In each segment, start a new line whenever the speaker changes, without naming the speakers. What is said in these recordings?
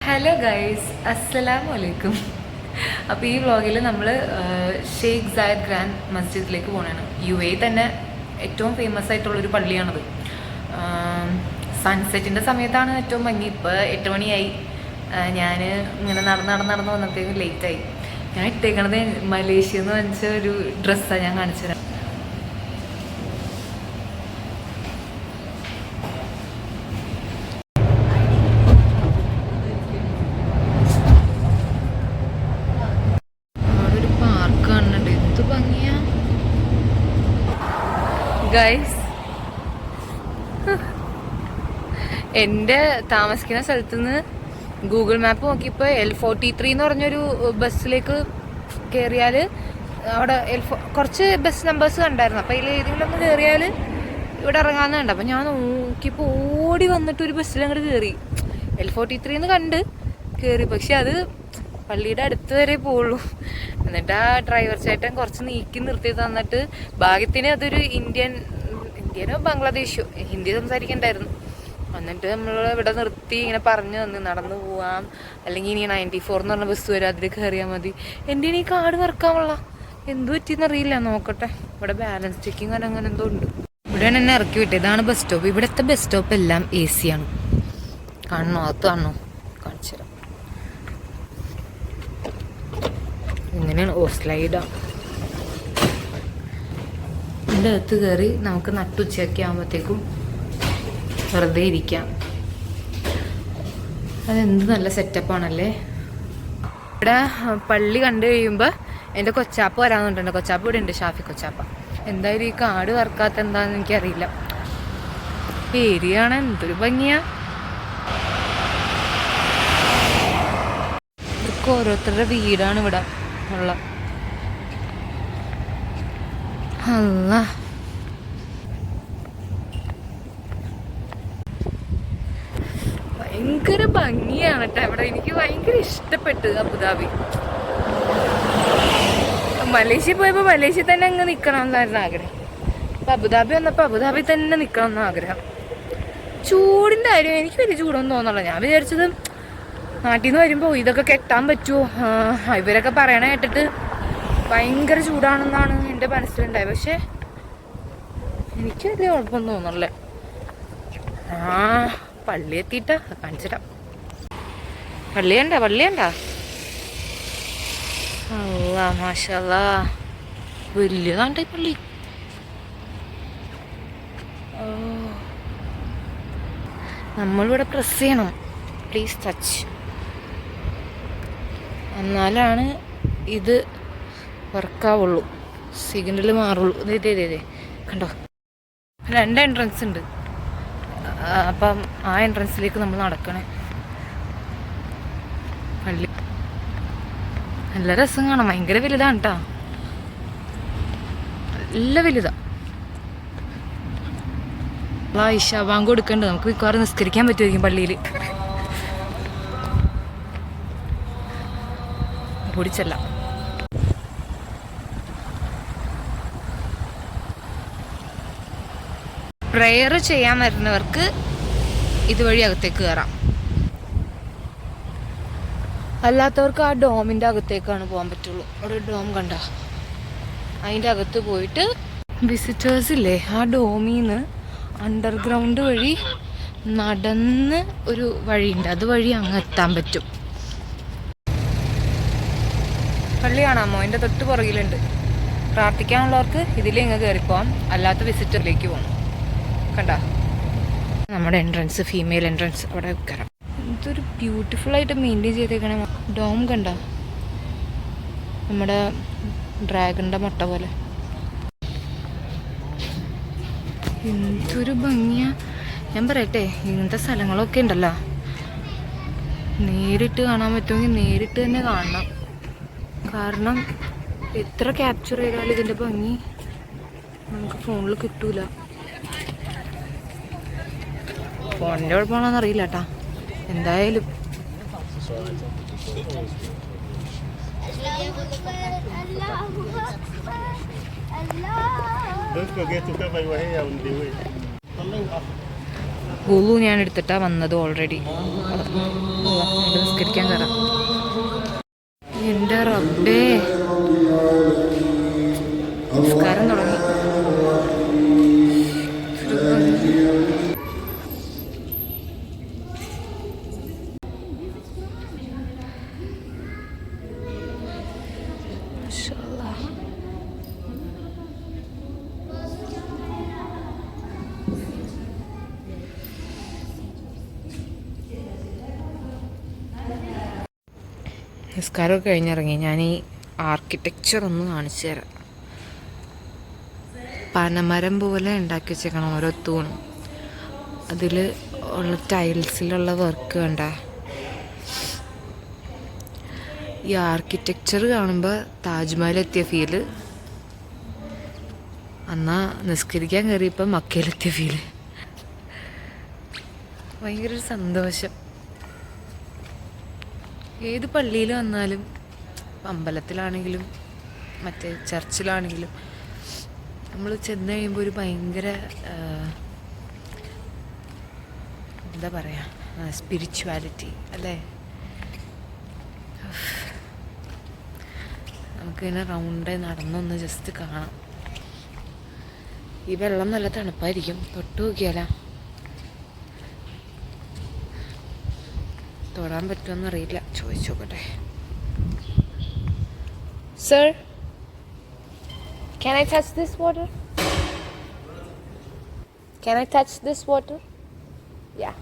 Hello guys, അസ്സലാമു അലൈക്കും. അപ്പോൾ ഈ വ്ളോഗിൽ നമ്മൾ ഷെയ്ഖ് സായദ് ഗ്രാൻഡ് മസ്ജിദിലേക്ക് പോകണതാണ്. UAE തന്നെ ഏറ്റവും ഫേമസ് ആയിട്ടുള്ളൊരു പള്ളിയാണത്. സൺസെറ്റിൻ്റെ സമയത്താണ് ഏറ്റവും ഭംഗി. ഇപ്പോൾ 8 മണിയായി. ഞാൻ ഇങ്ങനെ നടന്ന് വന്നപ്പോഴത്തേക്കും ലേറ്റായി. ഞാൻ ഇട്ടേക്കണത് മലേഷ്യ എന്ന് വെച്ച ഒരു ഡ്രസ്സാണ്. ഞാൻ കാണിച്ചു തരാം. ഗൈസ്, എൻ്റെ താമസിക്കുന്ന സ്ഥലത്ത് നിന്ന് ഗൂഗിൾ മാപ്പ് നോക്കിയപ്പോൾ L43 എന്ന് പറഞ്ഞൊരു ബസ്സിലേക്ക് കയറിയാൽ അവിടെ കുറച്ച് ബസ് നമ്പേഴ്സ് കണ്ടായിരുന്നു. അപ്പോൾ അതിൽ ഏതെങ്കിലും ഒന്ന് കയറിയാൽ ഇവിടെ ഇറങ്ങാമെന്ന് കണ്ട. അപ്പോൾ ഞാൻ നോക്കിയപ്പോൾ ഓടി വന്നിട്ട് ഒരു ബസ്സിൽ അങ്ങോട്ട് കയറി. L43 എന്ന് കണ്ട് കയറി. പക്ഷെ അത് പള്ളിയുടെ അടുത്ത് വരെ പോവുള്ളൂ. എന്നിട്ട് ആ ഡ്രൈവർ ചേട്ടൻ കുറച്ച് നീക്കി നിർത്തി തന്നിട്ട് ഭാഗ്യത്തിന് അതൊരു ഇന്ത്യനോ ബംഗ്ലാദേശോ ഹിന്ദി സംസാരിക്കണ്ടായിരുന്നു. എന്നിട്ട് നമ്മൾ ഇവിടെ നിർത്തി ഇങ്ങനെ പറഞ്ഞു തന്നു നടന്നു പോവാം, അല്ലെങ്കിൽ ഇനി 94 എന്ന് പറഞ്ഞ ബസ് വരും, അതിൽ കയറിയാൽ മതി. എൻ്റെ ഈ കാർഡ് മറക്കാമുള്ള എന്തു പറ്റിയെന്നറിയില്ല. നോക്കട്ടെ, ഇവിടെ ബാലൻസ് ചെക്കിങ് അങ്ങനെ എന്തോ ഉണ്ട്. ഇവിടെയാണ് എന്നെ ഇറക്കി വിട്ടത്. ഇതാണ് ബസ് സ്റ്റോപ്പ്. ഇവിടുത്തെ ബസ് സ്റ്റോപ്പ് എല്ലാം AC ആണ്. കാണണോ? അത് കാണണോ? കാണിച്ചു തരാം. ഇങ്ങനെയാണ്. സ്ലൈഡാണ്. ഇതിൻ്റെ അകത്ത് കയറി നമുക്ക് നട്ടുച്ചയൊക്കെ ആകുമ്പോഴത്തേക്കും വെറുതെ ഇരിക്കാം. അതെന്ത് നല്ല സെറ്റപ്പാണല്ലേ. ഇവിടെ പള്ളി കണ്ടു കഴിയുമ്പോൾ എൻ്റെ കൊച്ചാപ്പ വരാമെന്നുണ്ട്. കൊച്ചാപ്പ ഇവിടെ ഉണ്ട്, ഷാഫി കൊച്ചാപ്പ. എന്തായാലും ഈ കാട് വറക്കാത്ത എന്താണെന്ന് എനിക്കറിയില്ല. ഏരിയ ആണ്, എന്തൊരു ഭംഗിയാ. ഇതൊക്കെ ഓരോരുത്തരുടെ വീടാണ് ഇവിടെ ഉള്ള. അല്ല, ഭയങ്കര ഭംഗിയാണ് കേട്ടോ ഇവിടെ. എനിക്ക് ഭയങ്കര ഇഷ്ടപ്പെട്ടു അബുദാബി. മലേഷ്യ പോയപ്പോൾ മലേഷ്യ തന്നെ അങ്ങ് നിൽക്കണം എന്നായിരുന്നു ആഗ്രഹം. അപ്പം അബുദാബി വന്നപ്പോൾ അബുദാബി തന്നെ നിൽക്കണം എന്ന് ആഗ്രഹം. ചൂടിൻ്റെ കാര്യം എനിക്ക് വലിയ ചൂടൊന്നും തോന്നുന്നില്ല. ഞാൻ വിചാരിച്ചത് നാട്ടിൽ നിന്ന് വരുമ്പോൾ ഇതൊക്കെ കെട്ടാൻ പറ്റുമോ, ഇവരൊക്കെ പറയണ കേട്ടിട്ട് ഭയങ്കര ചൂടാണെന്നാണ് എൻ്റെ മനസ്സിലുണ്ടായത്. പക്ഷെ എനിക്ക് വലിയ കുഴപ്പമൊന്നും തോന്നല്ലേ. പള്ളി എത്തിയിട്ടാ കാണിച്ചിടാം. പള്ളിയുണ്ടാ അല്ലാ, മാഷാല്ലാ, വലിയതാണ്ട് പള്ളി. നമ്മളിവിടെ പ്രസ് ചെയ്യണം, പ്ലീസ് ടച്ച്, എന്നാലാണ് ഇത് വർക്കാവുള്ളൂ, സിഗ്നൽ മാറുള്ളൂ. ഇതേ കണ്ടോ, 2 എൻട്രൻസ് ഉണ്ട്. അപ്പം ആ എൻട്രൻസിലേക്ക് നമ്മൾ നടക്കണേ. പള്ളി നല്ല രസം കാണാം. ഭയങ്കര വലുതാണ് കേട്ടോ, നല്ല വലുതാ. ഇശാ ബാങ്ക് കൊടുക്കണ്ട്. നമുക്ക് മിക്കവാറും നിസ്കരിക്കാൻ പറ്റുമായിരിക്കും പള്ളിയിൽ. ഓടിച്ചല്ല. പ്രെയർ ചെയ്യാൻ വരുന്നവർക്ക് ഇതുവഴി അകത്തേക്ക് കയറാം. അല്ലാത്തവർക്ക് ആ ഡോമിൻ്റെ അകത്തേക്കാണ് പോകാൻ പറ്റുള്ളൂ. അവിടെ ഡോം കണ്ട, അതിൻ്റെ അകത്ത് പോയിട്ട് വിസിറ്റേഴ്സ് ഇല്ലേ, ആ ഡോമിൽ നിന്ന് അണ്ടർഗ്രൗണ്ട് വഴി നടന്ന് ഒരു വഴിയുണ്ട്, അതുവഴി അങ്ങ് എത്താൻ പറ്റും. പള്ളി കാണാമോ? അതിൻ്റെ തൊട്ട് പുറകിലുണ്ട്. പ്രാർത്ഥിക്കാനുള്ളവർക്ക് ഇതിലേ ഇങ്ങ് കയറിപ്പോവാം, അല്ലാത്ത വിസിറ്ററിലേക്ക് പോകണം. കണ്ട നമ്മുടെ എൻട്രൻസ്, ഫീമെയിൽ എൻട്രൻസ്. അവിടെ കയറാം. ഇതൊരു ബ്യൂട്ടിഫുൾ ആയിട്ട് മെയിൻറ്റെയിൻ ചെയ്തേക്കണേ. ഡോം കണ്ട, നമ്മുടെ ഡ്രാഗണിൻ്റെ മുട്ട പോലെ. എന്തൊരു ഭംഗിയാ. ഞാൻ പറയട്ടെ, ഇങ്ങനത്തെ സ്ഥലങ്ങളൊക്കെ ഉണ്ടല്ലോ, നേരിട്ട് കാണാൻ പറ്റുമെങ്കിൽ നേരിട്ട് തന്നെ കാണണം. കാരണം എത്ര ക്യാപ്ചർ ചെയ്താലും ഇതിൻ്റെ ഭംഗി നമുക്ക് ഫോണിൽ കിട്ടൂല. ഫോണിൻ്റെ കുഴപ്പമാണോന്ന് അറിയില്ല കേട്ടാ. എന്തായാലും ഗുളു ഞാൻ എടുത്തിട്ടാ വന്നത് ഓൾറെഡി. നിസ്കരിക്കാൻ കയറാം. എൻ്റെ റബ്ബേ, നിസ്കാരം തുടങ്ങി. നിസ്കാരമൊക്കെ കഴിഞ്ഞിറങ്ങി. ഞാൻ ഈ ആർക്കിടെക്ചർ ഒന്ന് കാണിച്ചു തരാം. പനമരം പോലെ ഉണ്ടാക്കി വെച്ചേക്കണം ഓരോ തൂണും. അതിൽ ഉള്ള ടൈൽസിലുള്ള വർക്ക് കണ്ട. ഈ ആർക്കിടെക്ചർ കാണുമ്പോൾ താജ്മഹൽ എത്തിയ ഫീല്. എന്നാ നിസ്കരിക്കാൻ കയറിയപ്പോൾ മക്കയിലെത്തിയ ഫീല്. ഭയങ്കര ഒരു സന്തോഷം. ഏത് പള്ളിയിൽ വന്നാലും, അമ്പലത്തിലാണെങ്കിലും മറ്റേ ചർച്ചിലാണെങ്കിലും, നമ്മൾ ചെന്ന് കഴിയുമ്പോൾ ഒരു ഭയങ്കര എന്താ പറയുക, സ്പിരിച്വാലിറ്റി അല്ലേ. നമുക്കിങ്ങനെ റൗണ്ട് നടന്നൊന്ന് ജസ്റ്റ് കാണാം. ഈ വെള്ളം നല്ല തണുപ്പായിരിക്കും. തൊട്ട് നോക്കിയാലാ തൊടാൻ പറ്റുമെന്നറിയില്ല. ചോദിച്ചു നോക്കട്ടെ. Sir, can I touch this water? Can I touch this water? Yeah.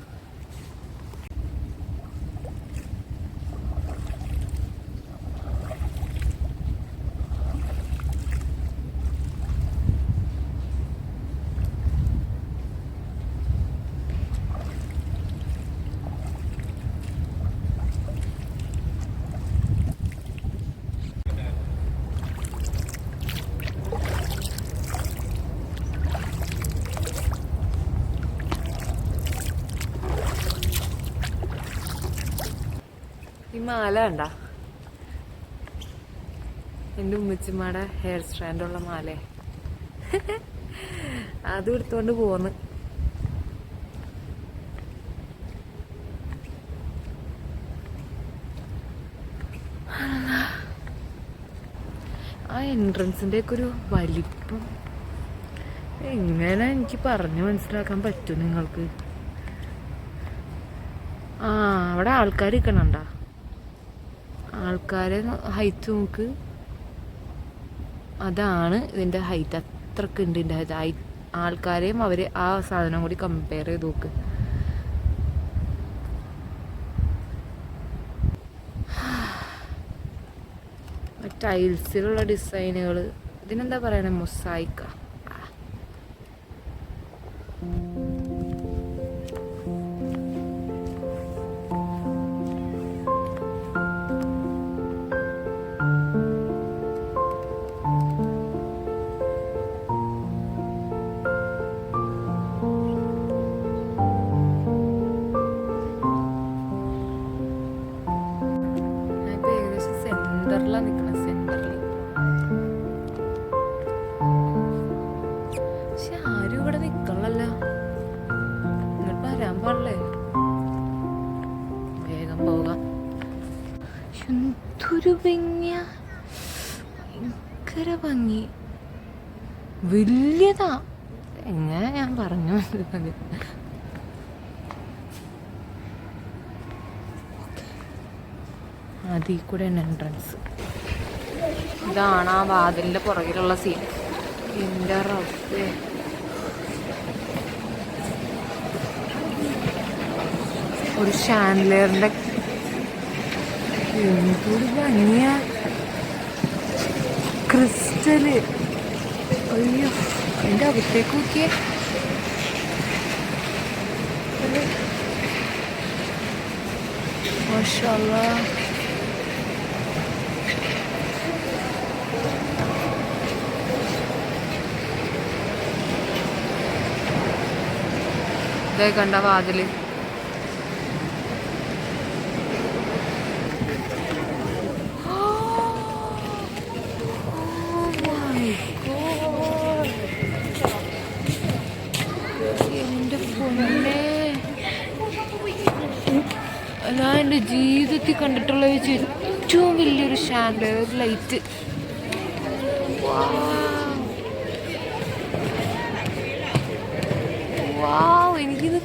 ഈ മാല കണ്ട, എൻ്റെ ഉമ്മച്ചിമ്മയുടെ ഹെയർ സ്റ്റാൻഡുള്ള മാല. അതും എടുത്തോണ്ട് പോന്ന്. ആ എൻട്രൻസിൻ്റെ ഒക്കെ ഒരു വലിപ്പം എങ്ങനെ എനിക്ക് പറഞ്ഞു മനസ്സിലാക്കാൻ പറ്റും നിങ്ങൾക്ക്? ആ, അവിടെ ആൾക്കാർ നിൽക്കണണ്ട. ആൾക്കാരെ ഹൈറ്റ് നോക്ക്. അതാണ് ഇതിൻ്റെ ഹൈറ്റ്. അത്രക്ക് ഉണ്ട് ഇതിൻ്റെ ഹൈറ്റ്. ആൾക്കാരെയും അവർ ആ സാധനം കൂടി കമ്പയർ ചെയ്ത് നോക്ക്. ടൈൽസിലുള്ള ഡിസൈനുകൾ. ഇതിനെന്താ പറയണേ, മൊസായിക്ക. സെന്ററിലാണ് നിൽക്കണം, സെന്ററിൽ. പക്ഷെ ആരും ഇവിടെ നിക്കണല്ലോ. ഇങ്ങോട്ട് വരാൻ പാടില്ലേ? വേഗം പോകാം. എന്തൊരു ഭംഗിയ, ഭയങ്കര ഭംഗി, വലിയതാ. എങ്ങനെ ഞാൻ പറഞ്ഞു വന്നത്? അതിൽ കൂടെ തന്നെ എൻട്രൻസ്. ഇതാണ് ആ വാതിലിൻ്റെ പുറകിലുള്ള സീൻ. എൻ്റെ റബ്ബേ, ഒരു ഷാൻഡലിയറിൻ്റെ എന്തൊരു ഭംഗിയാ. ക്രിസ്റ്റല്. അയ്യോ, എൻ്റെ അകത്തേക്ക് നോക്കിയേ. മാഷാഅല്ലാഹ്. ഇതേ കണ്ട വാതില്. എൻ്റെ പൊന്നേ, എൻ്റെ ജീവിതത്തിൽ കണ്ടിട്ടുള്ള വെച്ച് ഏറ്റവും വലിയൊരു ഷാൻഡലിയർ ലൈറ്റ്. എനിക്കിത്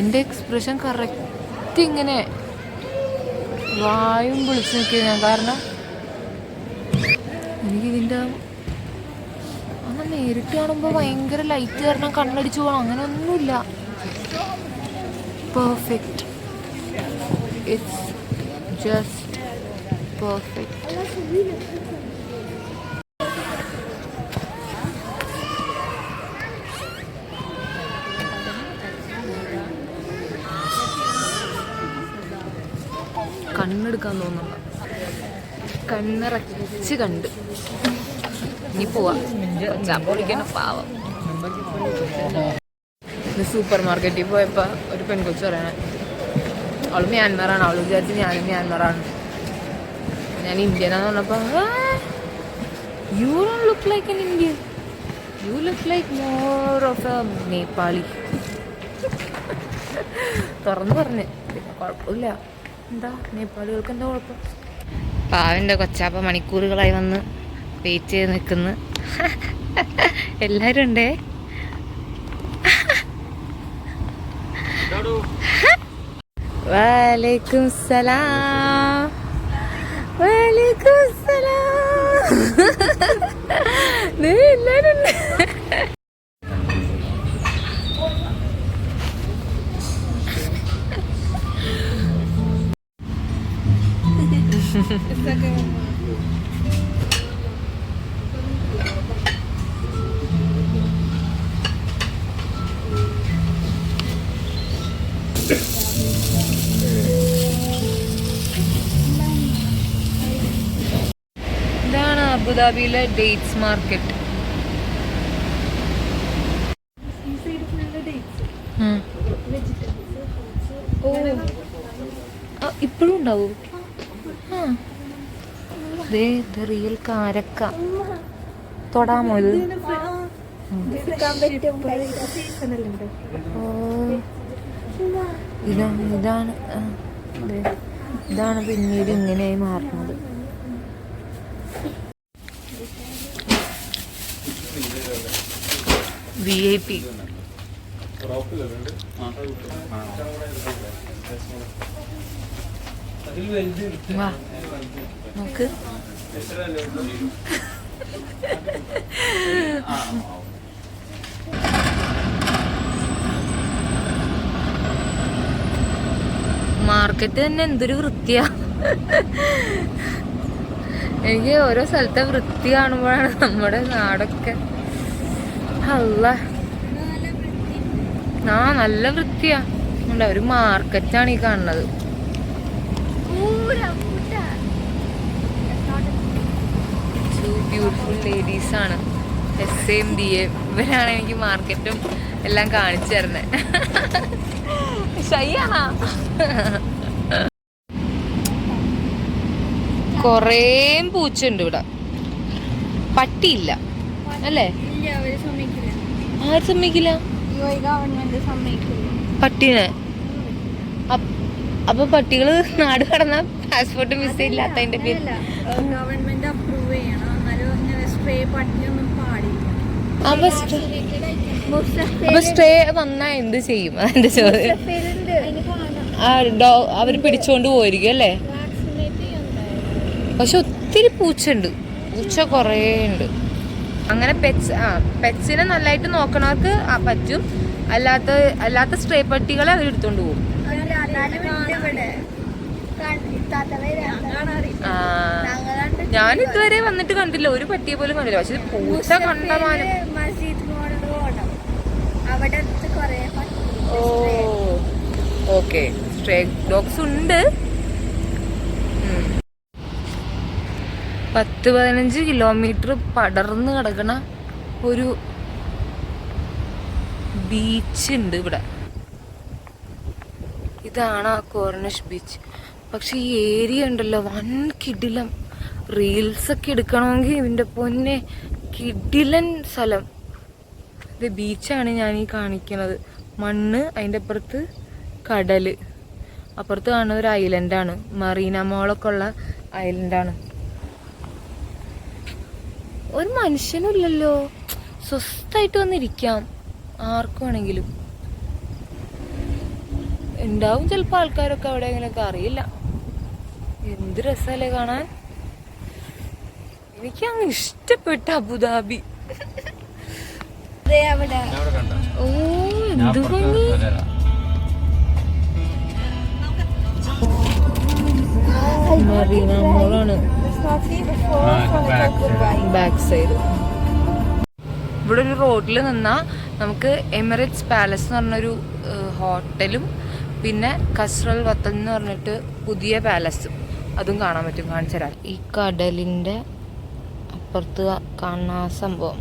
എൻ്റെ എക്സ്പ്രഷൻ കറക്റ്റ് ഇങ്ങനെ വായും പൊളിച്ച് നിൽക്കുക ഞാൻ. കാരണം എനിക്കിതിൻ്റെ അന്ന് നേരിട്ട് കാണുമ്പോൾ ഭയങ്കര ലൈറ്റ് കാരണം കണ്ണടിച്ച് പോകണം, അങ്ങനെ ഒന്നുമില്ല. Perfect, it's just perfect. കണ്ണെടുക്കാൻ തോന്നുന്നു, കണ്ണിറച്ച് കണ്ട്. ഇനി പോവാ പൊളിക്കണം പാവം. സൂപ്പർ മാർക്കറ്റിൽ പോയപ്പോൾ ഒരു പെൺകൊച്ചു പറയണേ, അവൾ മ്യാൻമറാണ്. അവൾ വിചാരിച്ച് ഞാനും മ്യാൻമറാണ്, ഞാൻ ഇന്ത്യനാന്ന് പറഞ്ഞപ്പോൾ you don't look like an Indian, you look like more of A Nepali. തുറന്ന് പറഞ്ഞ് പിന്നെ കുഴപ്പമില്ല, എന്താ നേപ്പാളികൾക്ക് എന്താ കുഴപ്പം. പാവിൻ്റെ കൊച്ചാപ്പ മണിക്കൂറുകളായി വന്ന് വെയിറ്റ് ചെയ്ത് നിൽക്കുന്നു. എല്ലാവരും ഉണ്ടേ. വലൈക്കും സലാം, വലൈക്കും സലാം. എല്ലാവരും ഉണ്ട്. ഇതാണ് അബുദാബിയിലെ ഡേറ്റ്സ് മാർക്കറ്റ്. ഇപ്പോഴും ഉണ്ടാവും. റിയൽ കാരക്ക തൊടാമോ ഇത്? ഇതാണ് പിന്നീട് ഇങ്ങനെയായി മാറുന്നത്. VIP വാ നോക്ക്. മാർക്കറ്റ് തന്നെ എന്തൊരു വൃത്തിയാ. എനിക്ക് ഓരോ സ്ഥലത്തെ വൃത്തി കാണുമ്പോഴാണ് നമ്മുടെ നാടൊക്കെ. അല്ല നല്ല വൃത്തിയാ. ഒരു മാർക്കറ്റാണ് ഈ കാണുന്നത്. ബ്യൂട്ടിഫുൾ ലേഡീസ് ആണ്. SAM DA ഇവരാണ് എനിക്ക് മാർക്കറ്റും എല്ലാം കാണിച്ചു തരുന്നത്. ശരിയാണോ? കൊറേ പൂച്ചുണ്ട് ഇവിടെ. പട്ടിയില്ല അല്ലേ? ആര് സമ്മതിക്കില്ല? പട്ടീനെ. അപ്പൊ പട്ടികള് നാട് കടന്ന പാസ്പോർട്ട് മിസ് ഇല്ലാത്തതിന്റെ പേര്
ഗവൺമെന്റ് അപ്രൂവ് ചെയ്യണം.
അപ്പൊ സ്റ്റേ വന്നാ എന്ത് ചെയ്യും? അതിന്റെ ചോദ്യം. അവര് പിടിച്ചോണ്ട് പോയിരിക്കും അല്ലേ? പക്ഷെ ഒത്തിരി പൂച്ചുണ്ട്, പൂച്ച കൊറേ ഉണ്ട്. അങ്ങനെ പെറ്റ്സിനെ നന്നായിട്ട് നോക്കണവർക്ക് പറ്റും. അല്ലാത്ത സ്ട്രേ പട്ടികളെ അവർ എടുത്തോണ്ട് പോകും. ഞാൻ ഇതുവരെ വന്നിട്ട് കണ്ടില്ല, ഒരു പട്ടിയെ പോലും കണ്ടില്ല. പക്ഷെ പൂച്ച കണ്ടമാനം. ഓക്കെ, സ്ട്രേ ഡോഗ്സ് ഉണ്ട്. 10-15 കിലോമീറ്റർ പടർന്ന് കിടക്കണ ഒരു ബീച്ച് ഉണ്ട് ഇവിടെ. ഇതാണ് ആ കോർണിഷ് ബീച്ച്. പക്ഷെ ഈ ഏരിയ ഉണ്ടല്ലോ വൻ കിടിലം. റീൽസൊക്കെ എടുക്കണമെങ്കിൽ ഇതിൻ്റെ പൊന്നെ കിടിലൻ സ്ഥലം. ഇത് ബീച്ചാണ് ഞാൻ ഈ കാണിക്കുന്നത്. മണ്ണ്, അതിൻ്റെ അപ്പുറത്ത് കടല്, അപ്പുറത്ത് കാണുന്ന ഒരു ഐലൻഡാണ്, മറീന മോളൊക്കെ ഉള്ള ഐലൻഡാണ്. ഒരു മനുഷ്യനും ഇല്ലല്ലോ, സ്വസ്ഥായിട്ട് വന്നിരിക്കാം ആർക്കും വേണമെങ്കിലും. ഉണ്ടാവും ചിലപ്പോൾ ആൾക്കാരൊക്കെ അവിടെ എങ്ങനെയൊക്കെ, അറിയില്ല. എന്ത് രസമല്ലേ കാണാൻ. എനിക്ക് അങ്ങ് ഇഷ്ടപ്പെട്ട അബുദാബി. ഓ എന്ത് ഭംഗി. മറീന മോളാണ് ബാക്ക് സൈഡ്. ഇവിടെ ഒരു റോഡിൽ നിന്നാ നമുക്ക് എമിറേറ്റ്സ് പാലസ് എന്ന് പറഞ്ഞൊരു ഹോട്ടലും പിന്നെ ഖസ്റൽ വത്തൻ എന്ന് പറഞ്ഞിട്ട് പുതിയ പാലസും അതും കാണാൻ പറ്റും. കാണിച്ചു തരാം. ഈ കടലിൻ്റെ അപ്പുറത്ത് കാണുന്ന ആ സംഭവം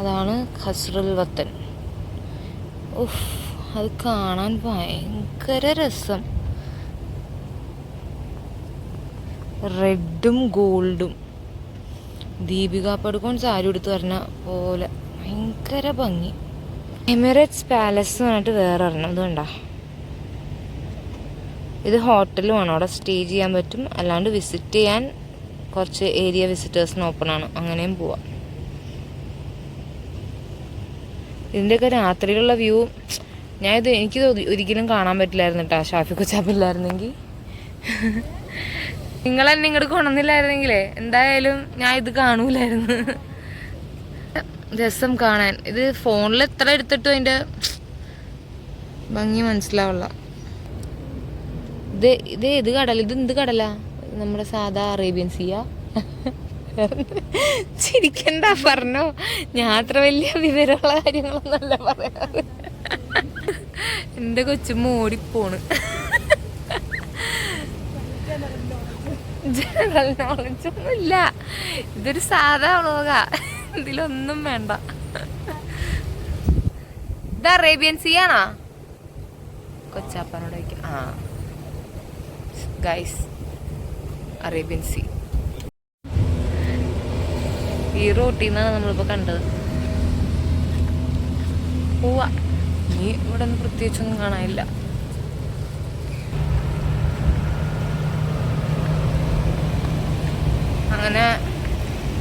അതാണ് ഖസ്റൽ വത്തൻ. ഉഫ്, അത് കാണാൻ ഭയങ്കര രസം. റെഡും ഗോൾഡും ദീപിക പടുക്കോൺ സാരി എടുത്ത് പറഞ്ഞ പോലെ ഭയങ്കര ഭംഗി. എമിറേറ്റ്സ് പാലസ് എന്ന് പറഞ്ഞിട്ട് വേറെ ഒരെണ്ണം. ഇതുകൊണ്ടാ, ഇത് ഹോട്ടലുമാണ്, അവിടെ സ്റ്റേ ചെയ്യാൻ പറ്റും. അല്ലാണ്ട് വിസിറ്റ് ചെയ്യാൻ കുറച്ച് ഏരിയ വിസിറ്റേഴ്സിന് ഓപ്പൺ ആണ്, അങ്ങനെയും പോവാം. ഇതിൻ്റെയൊക്കെ രാത്രിയിലുള്ള വ്യൂ എനിക്കിത് ഒരിക്കലും കാണാൻ പറ്റില്ലായിരുന്നു കേട്ടോ, ഷാഫി കൊച്ചാപ്പില്ലായിരുന്നെങ്കിൽ. നിങ്ങളെന്നെ ഇങ്ങോട്ട് കൊണ്ടുവന്നില്ലായിരുന്നെങ്കിലേ എന്തായാലും ഞാൻ ഇത് കാണൂലായിരുന്നു. രസം കാണാൻ. ഇത് ഫോണിൽ എത്ര എടുത്തിട്ടും അതിൻ്റെ ഭംഗി മനസ്സിലാവില്ല. ഇത് ഏത് കടല? ഇത് എന്ത് കടലാ? നമ്മുടെ സാധാ അറേബ്യൻ സീയാ? ചിരിക്കണ്ട, പറഞ്ഞോ. ഞാൻ അത്ര വലിയ വിവരമുള്ള കാര്യങ്ങളൊന്നല്ല പറയാറ്. എൻ്റെ കൊച്ചുമ്മ ഓടിപ്പോണ്. ജനറൽ നോളജ് ഒന്നുമില്ല, ഇതൊരു സാധാ വ്ളോഗാ, ഇതിലൊന്നും വേണ്ട. ഇത് അറേബ്യൻ സീ ആണോ? കൊച്ചാപ്പാനോട് ചോദിക്കാം. ആ ഗൈസ്, അറേബ്യൻ സീ. ഈ റോട്ടിൽ നിന്നാണ് നമ്മളിപ്പോൾ കണ്ടത്. പോവാ. ഇനി ഇവിടെ ഒന്നും പ്രത്യേകിച്ചൊന്നും കാണാനില്ല. അങ്ങനെ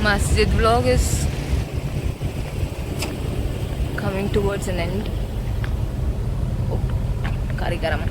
മസ്ജിദ് vlog is coming towards an end. കറി കയറാം.